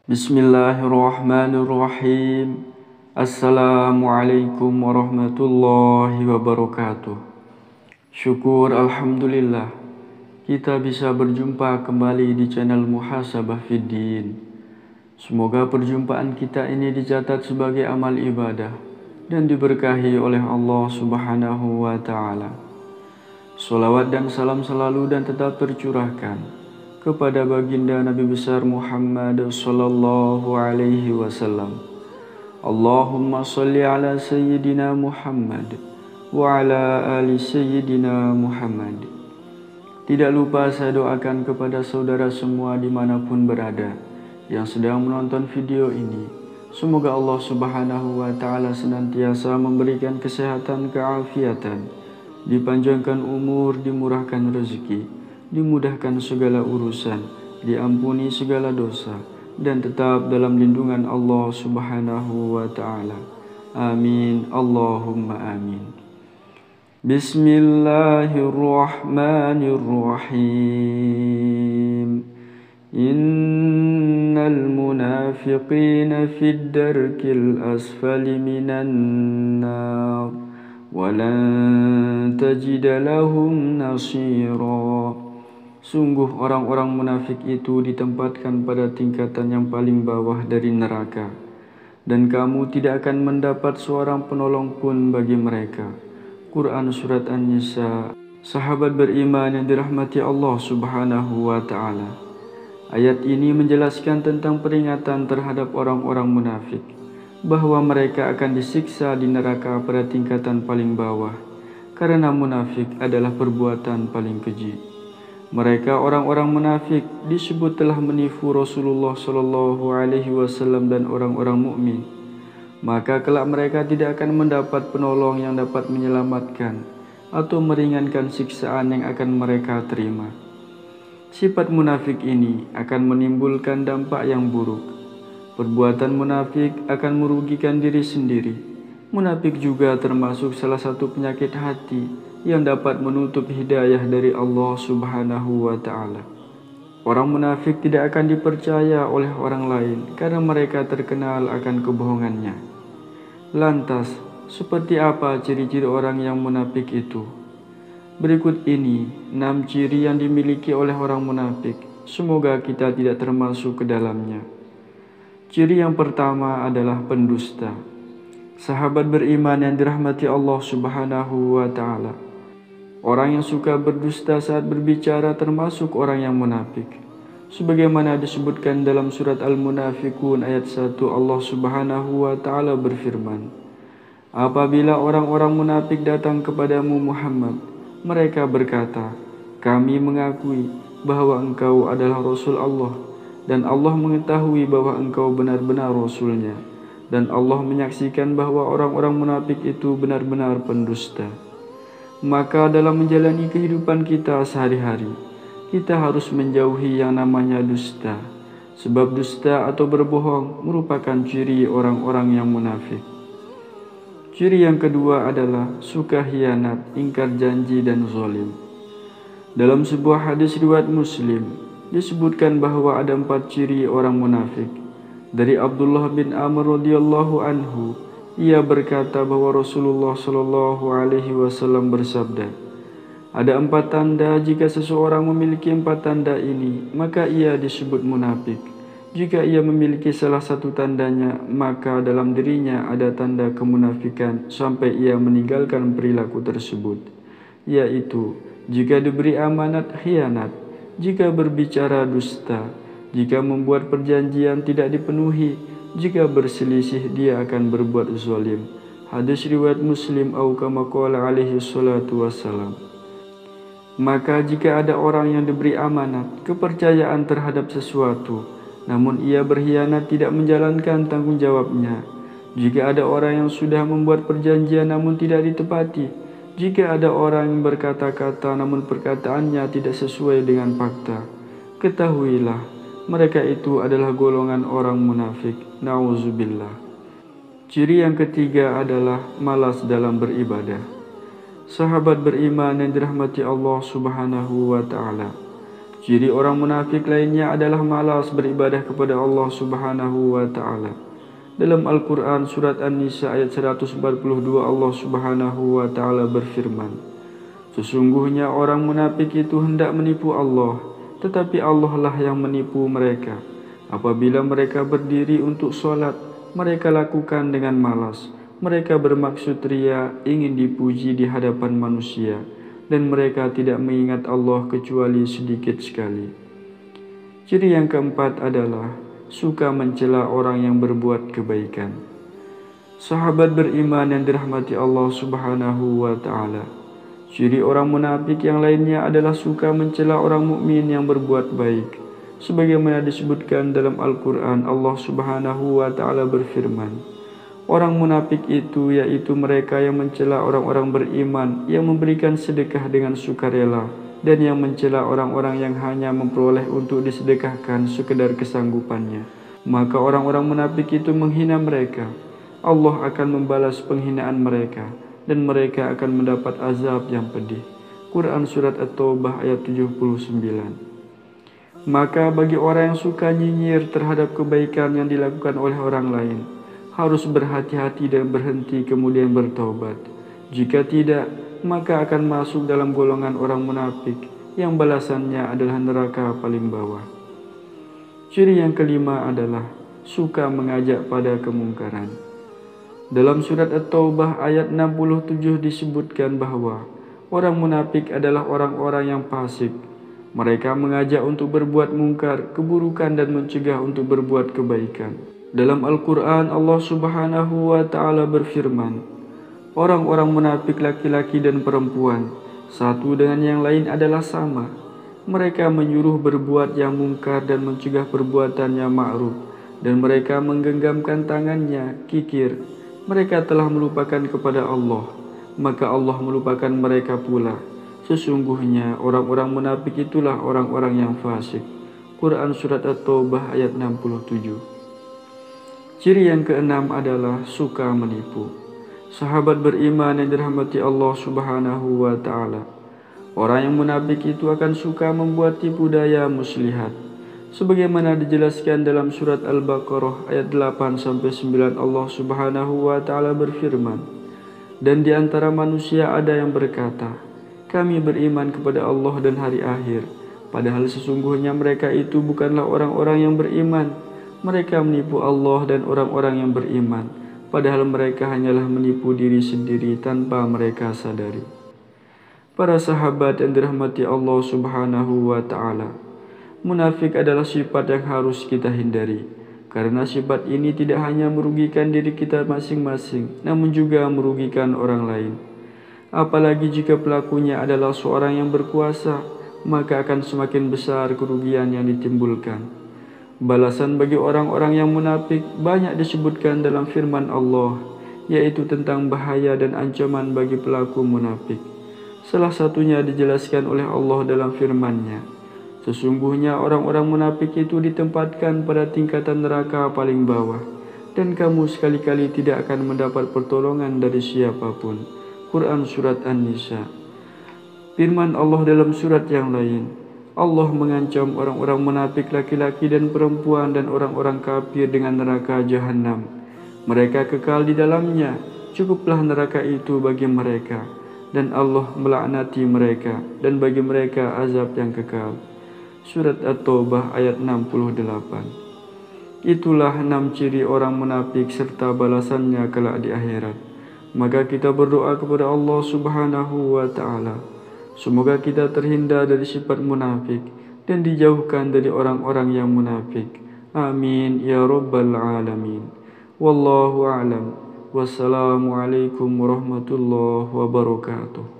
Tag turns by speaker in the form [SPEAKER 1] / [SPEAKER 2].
[SPEAKER 1] Bismillahirrahmanirrahim. Assalamualaikum warahmatullahi wabarakatuh. Syukur Alhamdulillah kita bisa berjumpa kembali di channel Muhasabah Fiddin. Semoga perjumpaan kita ini dicatat sebagai amal ibadah dan diberkahi oleh Allah Subhanahu wa Ta'ala. Salawat dan salam selalu dan tetap tercurahkan kepada baginda Nabi besar Muhammad sallallahu alaihi wasallam. Allahumma salli ala sayyidina Muhammad wa ala ali sayyidina Muhammad. Tidak lupa saya doakan kepada saudara semua dimanapun berada yang sedang menonton video ini. Semoga Allah Subhanahu wa Ta'ala senantiasa memberikan kesehatan, keafiatan, dipanjangkan umur, dimurahkan rezeki, dimudahkan segala urusan, diampuni segala dosa, dan tetap dalam lindungan Allah Subhanahu wa Ta'ala. Amin. Allahumma amin. Bismillahirrahmanirrahim. Innal munafiqina fid darkil asfali minan nar walan tajida lahum nasira. Sungguh orang-orang munafik itu ditempatkan pada tingkatan yang paling bawah dari neraka, dan kamu tidak akan mendapat seorang penolong pun bagi mereka. Quran Surat An-Nisa. Sahabat beriman yang dirahmati Allah Subhanahu wa Ta'ala, ayat ini menjelaskan tentang peringatan terhadap orang-orang munafik, bahwa mereka akan disiksa di neraka pada tingkatan paling bawah, karena munafik adalah perbuatan paling keji. Mereka orang-orang munafik disebut telah menipu Rasulullah Shallallahu Alaihi Wasallam dan orang-orang mukmin. Maka kelak mereka tidak akan mendapat penolong yang dapat menyelamatkan atau meringankan siksaan yang akan mereka terima. Sifat munafik ini akan menimbulkan dampak yang buruk. Perbuatan munafik akan merugikan diri sendiri. Munafik juga termasuk salah satu penyakit hati yang dapat menutup hidayah dari Allah Subhanahu wa Ta'ala. Orang munafik tidak akan dipercaya oleh orang lain karena mereka terkenal akan kebohongannya. Lantas, seperti apa ciri-ciri orang yang munafik itu? Berikut ini 6 ciri yang dimiliki oleh orang munafik. Semoga kita tidak termasuk ke dalamnya. Ciri yang pertama adalah pendusta. Sahabat beriman yang dirahmati Allah Subhanahu wa Ta'ala, orang yang suka berdusta saat berbicara termasuk orang yang munafik. Sebagaimana disebutkan dalam surat Al-Munafiqun ayat 1, Allah Subhanahu wa Ta'ala berfirman, apabila orang-orang munafik datang kepadamu Muhammad, mereka berkata, kami mengakui bahwa engkau adalah Rasul Allah, dan Allah mengetahui bahwa engkau benar-benar Rasulnya, dan Allah menyaksikan bahwa orang-orang munafik itu benar-benar pendusta. Maka dalam menjalani kehidupan kita sehari-hari, kita harus menjauhi yang namanya dusta, sebab dusta atau berbohong merupakan ciri orang-orang yang munafik. Ciri yang kedua adalah suka khianat, ingkar janji, dan zalim. Dalam sebuah hadis riwayat Muslim disebutkan bahwa ada 4 ciri orang munafik. Dari Abdullah bin Amr radhiyallahu anhu, ia berkata bahwa Rasulullah Shallallahu Alaihi Wasallam bersabda, ada 4 tanda, jika seseorang memiliki 4 tanda ini, maka ia disebut munafik. Jika ia memiliki salah satu tandanya, maka dalam dirinya ada tanda kemunafikan sampai ia meninggalkan perilaku tersebut, yaitu jika diberi amanat khianat, jika berbicara dusta, jika membuat perjanjian tidak dipenuhi, jika berselisih dia akan berbuat zalim. Hadis riwayat Muslim au kama qala alaihi salatu wassalam. Maka jika ada orang yang diberi amanat, kepercayaan terhadap sesuatu, namun ia berkhianat tidak menjalankan tanggung jawabnya, jika ada orang yang sudah membuat perjanjian namun tidak ditepati, jika ada orang yang berkata-kata namun perkataannya tidak sesuai dengan fakta, ketahuilah mereka itu adalah golongan orang munafik. Nauzubillah. Ciri yang ketiga adalah malas dalam beribadah. Sahabat beriman yang dirahmati Allah Subhanahu wa Ta'ala, Ciri orang munafik lainnya adalah malas beribadah kepada Allah Subhanahu wa taala. Dalam Al-Qur'an surat An-Nisa ayat 142 Allah Subhanahu wa taala berfirman, "Sesungguhnya orang munafik itu hendak menipu Allah, tetapi Allah lah yang menipu mereka. Apabila mereka berdiri untuk solat, mereka lakukan dengan malas. Mereka bermaksud ria, ingin dipuji di hadapan manusia, dan mereka tidak mengingat Allah kecuali sedikit sekali." Ciri yang keempat adalah suka mencela orang yang berbuat kebaikan. Sahabat beriman yang dirahmati Allah Subhanahu wa taala, ciri orang munafik yang lainnya adalah suka mencela orang mukmin yang berbuat baik. Sebagaimana disebutkan dalam Al-Qur'an, Allah Subhanahu wa taala berfirman, orang munafik itu yaitu mereka yang mencela orang-orang beriman yang memberikan sedekah dengan sukarela, dan yang mencela orang-orang yang hanya memperoleh untuk disedekahkan sekedar kesanggupannya. Maka orang-orang munafik itu menghina mereka. Allah akan membalas penghinaan mereka, dan mereka akan mendapat azab yang pedih. Quran Surat At-Taubah ayat 79. Maka bagi orang yang suka nyinyir terhadap kebaikan yang dilakukan oleh orang lain, harus berhati-hati dan berhenti kemudian bertaubat. Jika tidak, maka akan masuk dalam golongan orang munafik yang balasannya adalah neraka paling bawah. Ciri yang kelima adalah suka mengajak pada kemungkaran. Dalam surat At-Taubah ayat 67 disebutkan bahwa orang munafik adalah orang-orang yang fasik. Mereka mengajak untuk berbuat mungkar, keburukan, dan mencegah untuk berbuat kebaikan. Dalam Al-Quran, Allah Subhanahu wa taala berfirman, orang-orang munafik laki-laki dan perempuan, satu dengan yang lain adalah sama. Mereka menyuruh berbuat yang mungkar dan mencegah perbuatan yang ma'ruf, dan mereka menggenggamkan tangannya, kikir. Mereka telah melupakan kepada Allah, maka Allah melupakan mereka pula. Sesungguhnya orang-orang munafik itulah orang-orang yang fasik. Quran Surat At-Taubah ayat 67. Ciri yang keenam adalah suka menipu. Sahabat beriman yang dirahmati Allah Subhanahu wa taala, orang yang munafik itu akan suka membuat tipu daya muslihat. Sebagaimana dijelaskan dalam surat Al-Baqarah ayat 8-9 Allah Subhanahu wa taala berfirman, dan di antara manusia ada yang berkata, kami beriman kepada Allah dan hari akhir, padahal sesungguhnya mereka itu bukanlah orang-orang yang beriman. Mereka menipu Allah dan orang-orang yang beriman, padahal mereka hanyalah menipu diri sendiri tanpa mereka sadari. Para sahabat yang dirahmati Allah Subhanahu wa taala, munafik adalah sifat yang harus kita hindari, karena sifat ini tidak hanya merugikan diri kita masing-masing, namun juga merugikan orang lain. Apalagi jika pelakunya adalah seorang yang berkuasa, maka akan semakin besar kerugian yang ditimbulkan. Balasan bagi orang-orang yang munafik banyak disebutkan dalam firman Allah, yaitu tentang bahaya dan ancaman bagi pelaku munafik. Salah satunya dijelaskan oleh Allah dalam firman-Nya, sesungguhnya orang-orang munafik itu ditempatkan pada tingkatan neraka paling bawah, dan kamu sekali-kali tidak akan mendapat pertolongan dari siapapun. Quran Surat An-Nisa. Firman Allah dalam surat yang lain, Allah mengancam orang-orang munafik laki-laki dan perempuan dan orang-orang kafir dengan neraka Jahannam. Mereka kekal di dalamnya, cukuplah neraka itu bagi mereka, dan Allah melaknati mereka, dan bagi mereka azab yang kekal. Surat At-Taubah ayat 68. Itulah 6 ciri orang munafik serta balasannya kelak di akhirat. Maka kita berdoa kepada Allah Subhanahu wa taala, semoga kita terhindar dari sifat munafik dan dijauhkan dari orang-orang yang munafik. Amin ya rabbal alamin. Wallahu a'lam. Wassalamualaikum warahmatullahi wabarakatuh.